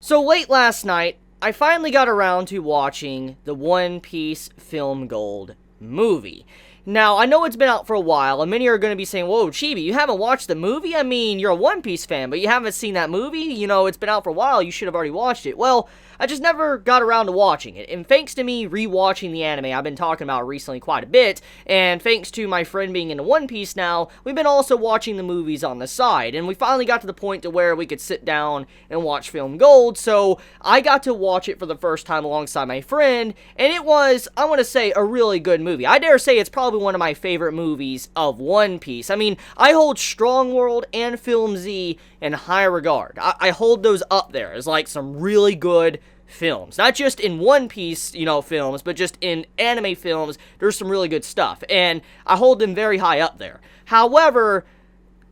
So late last night, I finally got around to watching the One Piece Film Gold movie. Now, I know it's been out for a while, and many are going to be saying, whoa, Chibi, you haven't watched the movie? I mean, you're a One Piece fan, but you haven't seen that movie? You know, it's been out for a while, you should have already watched it. Well, I just never got around to watching it, and thanks to me rewatching the anime I've been talking about recently quite a bit, and thanks to my friend being into One Piece now, we've been also watching the movies on the side, and we finally got to the point to where we could sit down and watch Film Gold, so I got to watch it for the first time alongside my friend, and it was, I want to say, a really good movie. I dare say it's probably one of my favorite movies of One Piece. I mean, I hold Strong World and Film Z in high regard. I hold those up there as like some really good films. Not just in One Piece, films, but just in anime films, there's some really good stuff. And I hold them very high up there. However,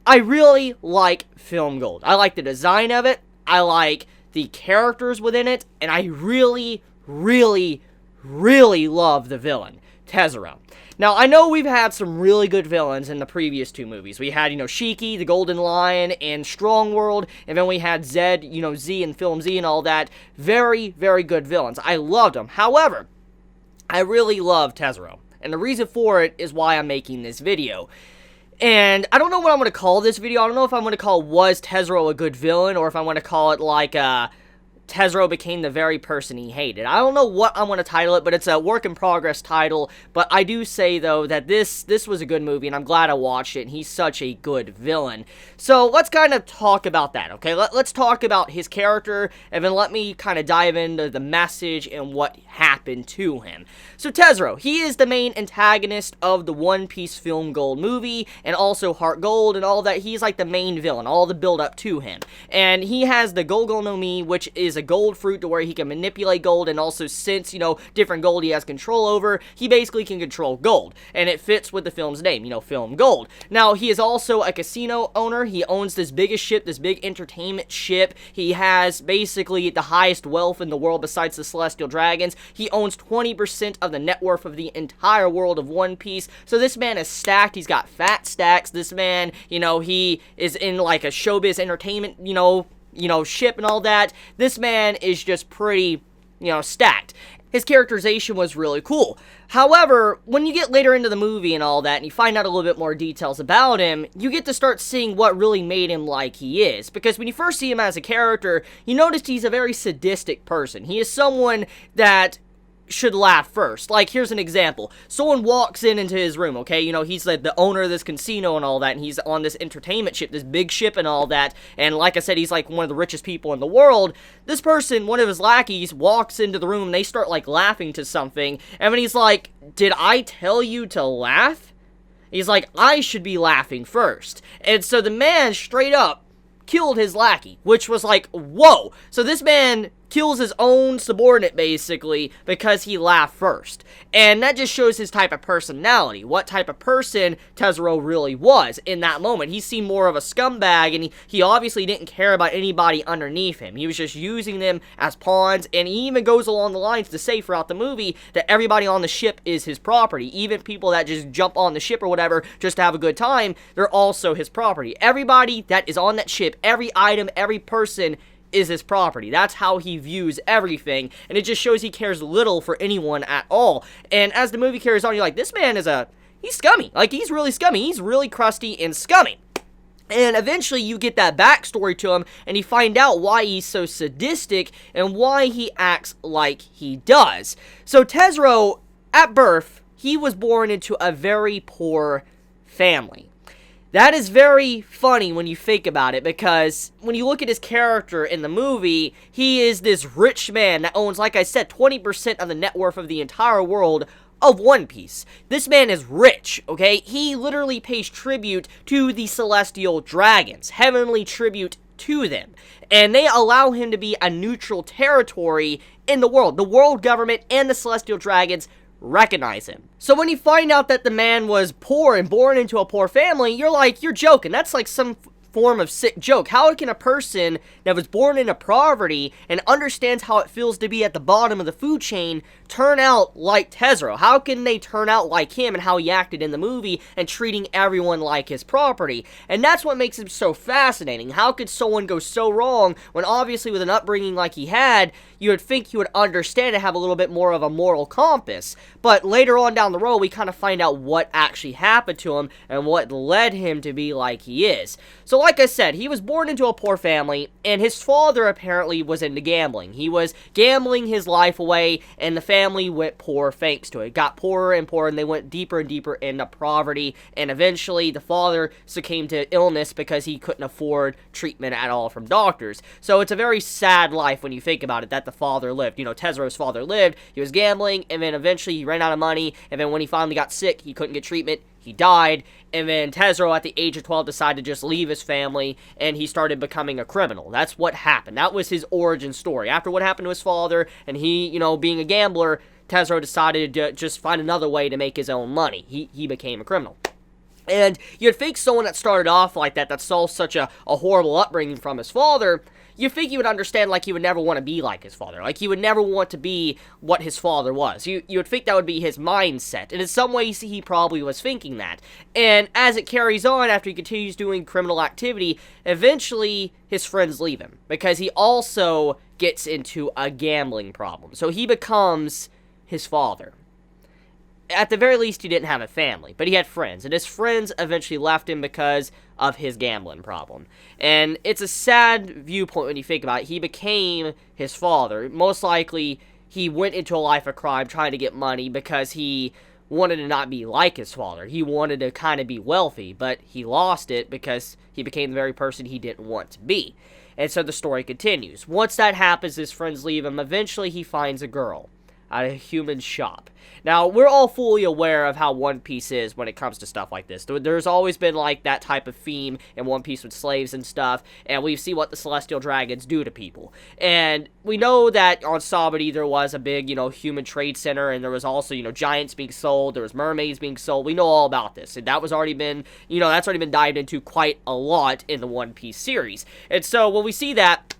I really like Film Gold. I like the design of it. I like the characters within it. And I really, really, really love the villain, Tesoro. Now, I know we've had some really good villains in the previous two movies. We had, Shiki, the Golden Lion, and Strong World, and then we had Zed, Z and Film Z and all that. Very, very good villains. I loved them. However, I really love Tesoro, and the reason for it is why I'm making this video. And I don't know what I'm going to call this video. I don't know if I'm going to call Was Tesoro a Good Villain, or if I want to call it like, Tesoro became the very person he hated. I don't know what I'm going to title it, but it's a work-in-progress title. But I do say, though, that this was a good movie, and I'm glad I watched it, and he's such a good villain. So let's kind of talk about that, okay? Let's talk about his character, and then let me kind of dive into the message and what happened to him. So Tesoro, he is the main antagonist of the One Piece Film Gold movie, and also Heart Gold and all that. He's like the main villain, all the build-up to him. And he has the Gogo no Mi, which is a gold fruit to where he can manipulate gold, and also since, different gold he has control over, he basically can control gold, and it fits with the film's name, Film Gold. Now, he is also a casino owner. He owns this biggest ship, this big entertainment ship. He has basically the highest wealth in the world besides the Celestial Dragons. He owns 20% of the net worth of the entire world of One Piece, so this man is stacked. He's got fat stacks. This man, he is in like a showbiz entertainment, ship and all that. This man is just pretty, stacked. His characterization was really cool. However, when you get later into the movie and all that, and you find out a little bit more details about him, you get to start seeing what really made him like he is. Because when you first see him as a character, you notice he's a very sadistic person. He is someone that should laugh first. Like, here's an example. Someone walks into his room, okay? He's like the owner of this casino and all that, and he's on this entertainment ship, this big ship and all that, and like I said, he's like one of the richest people in the world. This person, one of his lackeys, walks into the room, and they start like laughing to something, and then he's like, did I tell you to laugh? He's like, I should be laughing first. And so the man straight up killed his lackey, which was like, whoa. So this man kills his own subordinate, basically, because he laughed first. And that just shows his type of personality, what type of person Tesoro really was in that moment. He seemed more of a scumbag, and he obviously didn't care about anybody underneath him. He was just using them as pawns, and he even goes along the lines to say throughout the movie that everybody on the ship is his property. Even people that just jump on the ship or whatever just to have a good time, they're also his property. Everybody that is on that ship, every item, every person is his property. That's how he views everything, and it just shows he cares little for anyone at all. And as the movie carries on, you're like, this man he's scummy. Like, he's really scummy. He's really crusty and scummy. And eventually you get that backstory to him, and you find out why he's so sadistic and why he acts like he does. So Tesoro, at birth, he was born into a very poor family. That is very funny when you think about it, because when you look at his character in the movie, he is this rich man that owns, like I said, 20% of the net worth of the entire world of One Piece. This man is rich, okay? He literally pays tribute to the Celestial Dragons, heavenly tribute to them, and they allow him to be a neutral territory in the world. The world government and the Celestial Dragons recognize him. So when you find out that the man was poor and born into a poor family, you're like, you're joking. That's like some form of sick joke. How can a person that was born into poverty and understands how it feels to be at the bottom of the food chain turn out like Tesoro? How can they turn out like him and how he acted in the movie and treating everyone like his property? And that's what makes him so fascinating. How could someone go so wrong when obviously with an upbringing like he had, you would think he would understand and have a little bit more of a moral compass. But later on down the road, we kind of find out what actually happened to him and what led him to be like he is. So like I said, he was born into a poor family, and his father apparently was into gambling. He was gambling his life away, and the family went poor thanks to it. It got poorer and poorer, and they went deeper and deeper into poverty, and eventually the father succumbed to illness because he couldn't afford treatment at all from doctors. So it's a very sad life when you think about it, that the father lived. You know, Tesoro's father lived, he was gambling, and then eventually he ran out of money, and then when he finally got sick, he couldn't get treatment, he died, and then Tesoro at the age of 12 decided to just leave his family, and he started becoming a criminal. That's what happened. That was his origin story. After what happened to his father, and he, you know, being a gambler, Tesoro decided to just find another way to make his own money. He became a criminal. And you'd think someone that started off like that saw such a horrible upbringing from his father, you think he would understand, like, he would never want to be like his father. Like, he would never want to be what his father was. You would think that would be his mindset. And in some ways, he probably was thinking that. And as it carries on, after he continues doing criminal activity, eventually his friends leave him. Because he also gets into a gambling problem. So he becomes his father. At the very least, he didn't have a family, but he had friends, and his friends eventually left him because of his gambling problem. And it's a sad viewpoint when you think about it. He became his father. Most likely, he went into a life of crime trying to get money because he wanted to not be like his father. He wanted to kind of be wealthy, but he lost it because he became the very person he didn't want to be. And so the story continues. Once that happens, his friends leave him. Eventually, he finds a girl at a human shop. Now, we're all fully aware of how One Piece is when it comes to stuff like this. There's always been, like, that type of theme in One Piece with slaves and stuff, and we see what the Celestial Dragons do to people. And we know that on Sabaody there was a big, you know, human trade center, and there was also, you know, giants being sold, there was mermaids being sold. We know all about this, and that was already been, you know, that's already been dived into quite a lot in the One Piece series. And so, when we see that,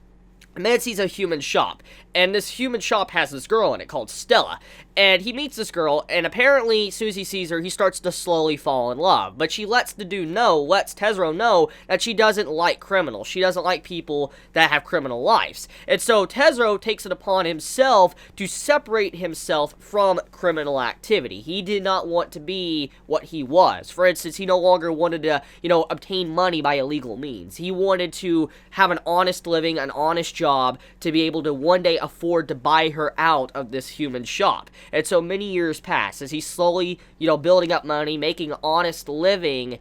man sees a human shop, and this human shop has this girl in it called Stella, and he meets this girl, and apparently, as soon as he sees her, he starts to slowly fall in love, but she lets Tesoro know that she doesn't like criminals. She doesn't like people that have criminal lives, and so Tesoro takes it upon himself to separate himself from criminal activity. He did not want to be what he was. For instance, he no longer wanted to, you know, obtain money by illegal means. He wanted to have an honest living, an honest job, to be able to one day afford to buy her out of this human shop. And so many years pass as he's slowly, you know, building up money, making an honest living.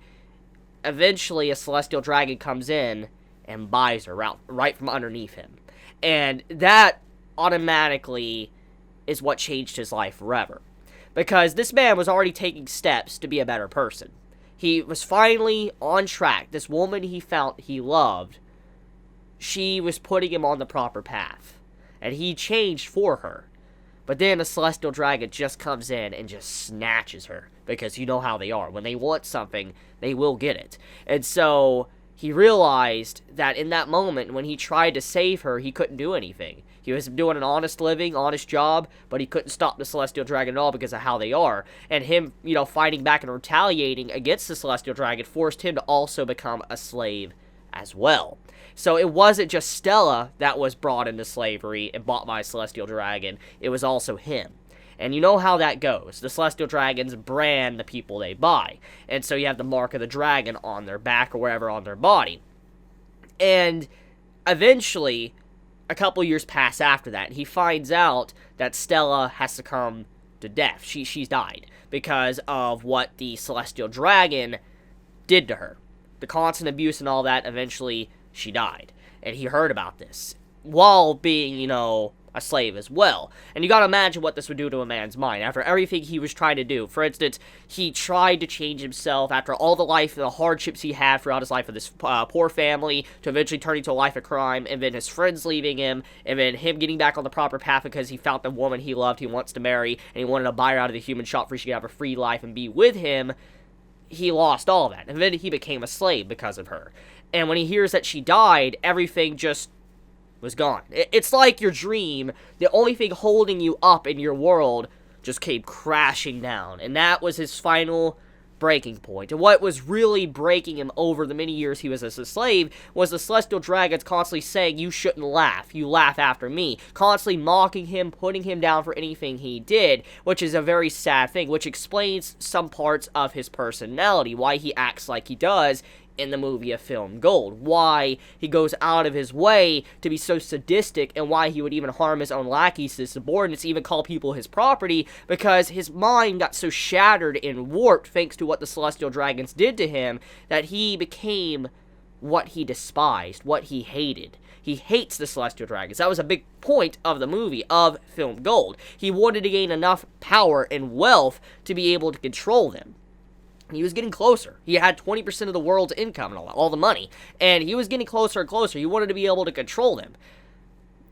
Eventually, a celestial dragon comes in and buys her out right from underneath him. And that automatically is what changed his life forever. Because this man was already taking steps to be a better person. He was finally on track. This woman he felt he loved, she was putting him on the proper path. And he changed for her. But then a celestial dragon just comes in and just snatches her. Because you know how they are. When they want something, they will get it. And so he realized that in that moment, when he tried to save her, he couldn't do anything. He was doing an honest living, honest job, but he couldn't stop the Celestial Dragon at all because of how they are. And him, you know, fighting back and retaliating against the Celestial Dragon forced him to also become a slave as well. So it wasn't just Stella that was brought into slavery and bought by a Celestial Dragon. It was also him. And you know how that goes. The Celestial Dragons brand the people they buy. And so you have the mark of the dragon on their back or wherever on their body. And eventually, a couple years pass after that, and he finds out that Stella has succumbed to death. She's died because of what the Celestial Dragon did to her. The constant abuse and all that, eventually she died. And he heard about this while being, you know, a slave as well. And you gotta imagine what this would do to a man's mind after everything he was trying to do. For instance, he tried to change himself after all the life and the hardships he had throughout his life with this poor family, to eventually turning to a life of crime, and then his friends leaving him, and then him getting back on the proper path because he found the woman he loved, he wants to marry, and he wanted to buy her out of the human shop so she could have a free life and be with him. he lost all that. And then he became a slave because of her. And when he hears that she died, everything just was gone. It's like your dream, the only thing holding you up in your world just came crashing down. And that was his final breaking point. And what was really breaking him over the many years he was as a slave was the celestial dragons constantly saying, you shouldn't laugh, you laugh after me, constantly mocking him, putting him down for anything he did, which is a very sad thing, which explains some parts of his personality, why he acts like he does in the movie A Film Gold, why he goes out of his way to be so sadistic, and why he would even harm his own lackeys, his subordinates, even call people his property, because his mind got so shattered and warped thanks to what the celestial dragons did to him, that he became what he despised, what he hated. He hates the celestial dragons. That was a big point of the movie, of Film Gold. He wanted to gain enough power and wealth to be able to control them. He was getting closer. He had 20% of the world's income and all the money. And he was getting closer and closer. He wanted to be able to control them.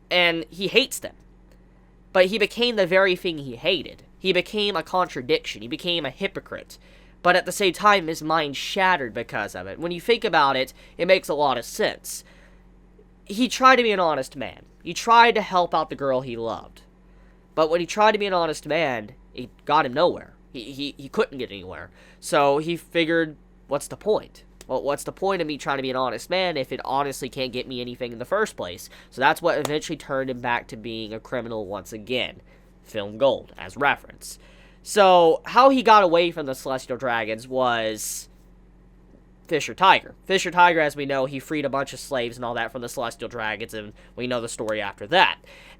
And he hates them. But he became the very thing he hated. He became a contradiction. He became a hypocrite. But at the same time, his mind shattered because of it. When you think about it, it makes a lot of sense. He tried to be an honest man. He tried to help out the girl he loved. But when he tried to be an honest man, it got him nowhere. He couldn't get anywhere. So he figured, what's the point? Well, what's the point of me trying to be an honest man if it honestly can't get me anything in the first place? So that's what eventually turned him back to being a criminal once again. Film Gold, as reference. So, how he got away from the Celestial Dragons was Fisher Tiger. Fisher Tiger, as we know, he freed a bunch of slaves and all that from the Celestial Dragons, and we know the story after that.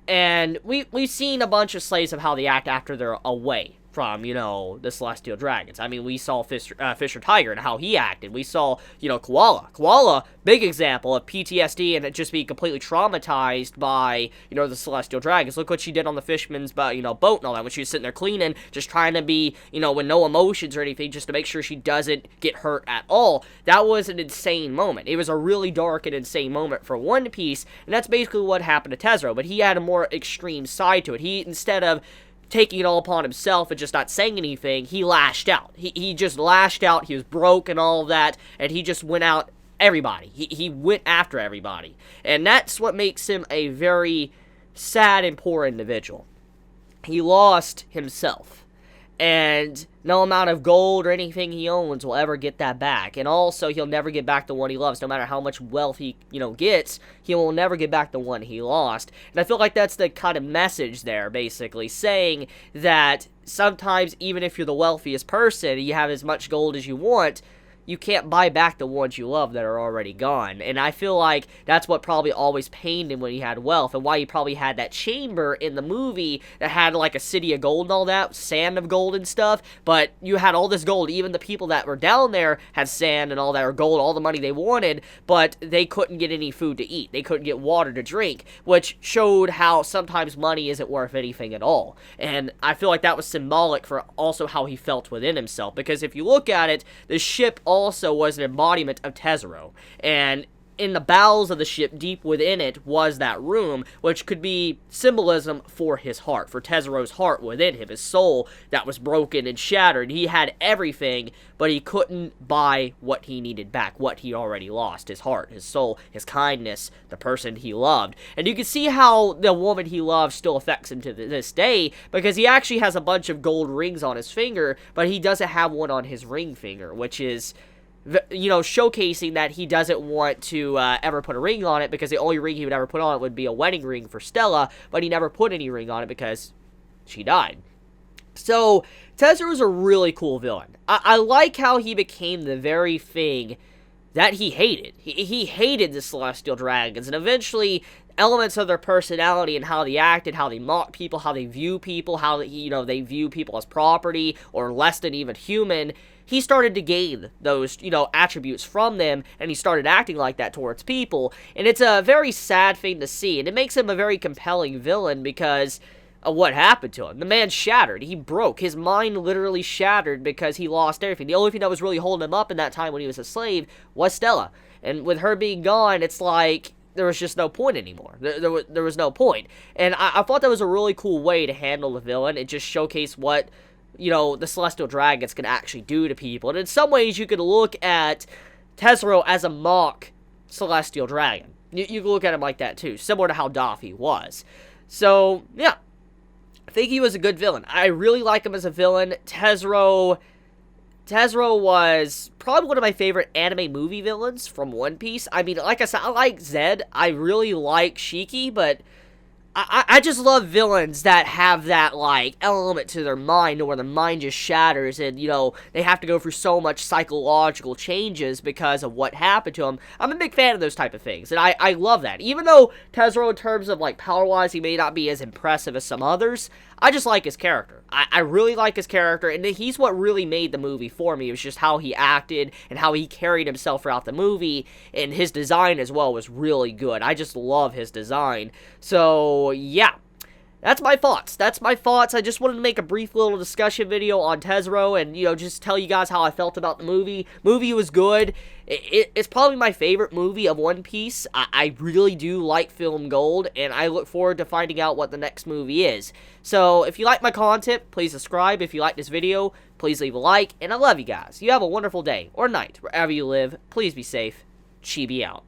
And we've seen a bunch of slaves of how they act after they're away from, the Celestial Dragons. I mean, we saw Fisher Tiger and how he acted. We saw, Koala. Koala, big example of PTSD and just being completely traumatized by, the Celestial Dragons. Look what she did on the fisherman's, boat and all that, when she was sitting there cleaning, just trying to be, with no emotions or anything, just to make sure she doesn't get hurt at all. That was an insane moment. It was a really dark and insane moment for One Piece, and that's basically what happened to Tesoro, but he had a more extreme side to it. He, instead of taking it all upon himself and just not saying anything, he lashed out. He just lashed out. He was broke and all of that, and he just went out everybody. He went after everybody. And that's what makes him a very sad and poor individual. He lost himself. And no amount of gold or anything he owns will ever get that back. And also, he'll never get back the one he loves. No matter how much wealth he, gets, he will never get back the one he lost. And I feel like that's the kind of message there, basically, saying that sometimes, even if you're the wealthiest person, you have as much gold as you want, you can't buy back the ones you love that are already gone. And I feel like that's what probably always pained him when he had wealth, and why he probably had that chamber in the movie that had like a city of gold and all that, sand of gold and stuff, but you had all this gold. Even the people that were down there had sand and all that, or gold, all the money they wanted, but they couldn't get any food to eat. They couldn't get water to drink, which showed how sometimes money isn't worth anything at all. And I feel like that was symbolic for also how he felt within himself, because if you look at it, the ship also was an embodiment of Tesoro, and in the bowels of the ship, deep within it, was that room, which could be symbolism for his heart, for Tesoro's heart within him, his soul that was broken and shattered. He had everything, but he couldn't buy what he needed back, what he already lost, his heart, his soul, his kindness, the person he loved. And you can see how the woman he loved still affects him to this day, because he actually has a bunch of gold rings on his finger, but he doesn't have one on his ring finger, which is, showcasing that he doesn't want to ever put a ring on it, because the only ring he would ever put on it would be a wedding ring for Stella, but he never put any ring on it because she died. So, Tesoro's a really cool villain. I like how he became the very thing that he hated. He hated the Celestial Dragons, and eventually elements of their personality and how they acted, how they mock people, how they view people, how they view people as property or less than even human, he started to gain those, attributes from them, and he started acting like that towards people. And it's a very sad thing to see, and it makes him a very compelling villain because of what happened to him. The man shattered. He broke. His mind literally shattered because he lost everything. The only thing that was really holding him up in that time when he was a slave was Stella. And with her being gone, it's like there was just no point anymore. There was no point. And I thought that was a really cool way to handle the villain. It just showcased what you know, the Celestial Dragons can actually do to people. And in some ways, you could look at Tesoro as a mock Celestial Dragon. You can look at him like that, too, similar to how Daffy was. So, yeah, I think he was a good villain. I really like him as a villain. Tesoro was probably one of my favorite anime movie villains from One Piece. I mean, like I said, I like Zed. I really like Shiki, but I just love villains that have that, like, element to their mind where their mind just shatters and, you know, they have to go through so much psychological changes because of what happened to them. I'm a big fan of those type of things, and I love that. Even though Tesoro, in terms of, like, power-wise, he may not be as impressive as some others, I just like his character. I really like his character, and he's what really made the movie for me. It was just how he acted and how he carried himself throughout the movie, and his design as well was really good. I just love his design. So, yeah. That's my thoughts. I just wanted to make a brief little discussion video on Tesoro and, you know, just tell you guys how I felt about the movie. Movie was good. It's probably my favorite movie of One Piece. I really do like Film Gold, and I look forward to finding out what the next movie is. So, if you like my content, please subscribe. If you like this video, please leave a like, and I love you guys. You have a wonderful day or night wherever you live. Please be safe. Chibi out.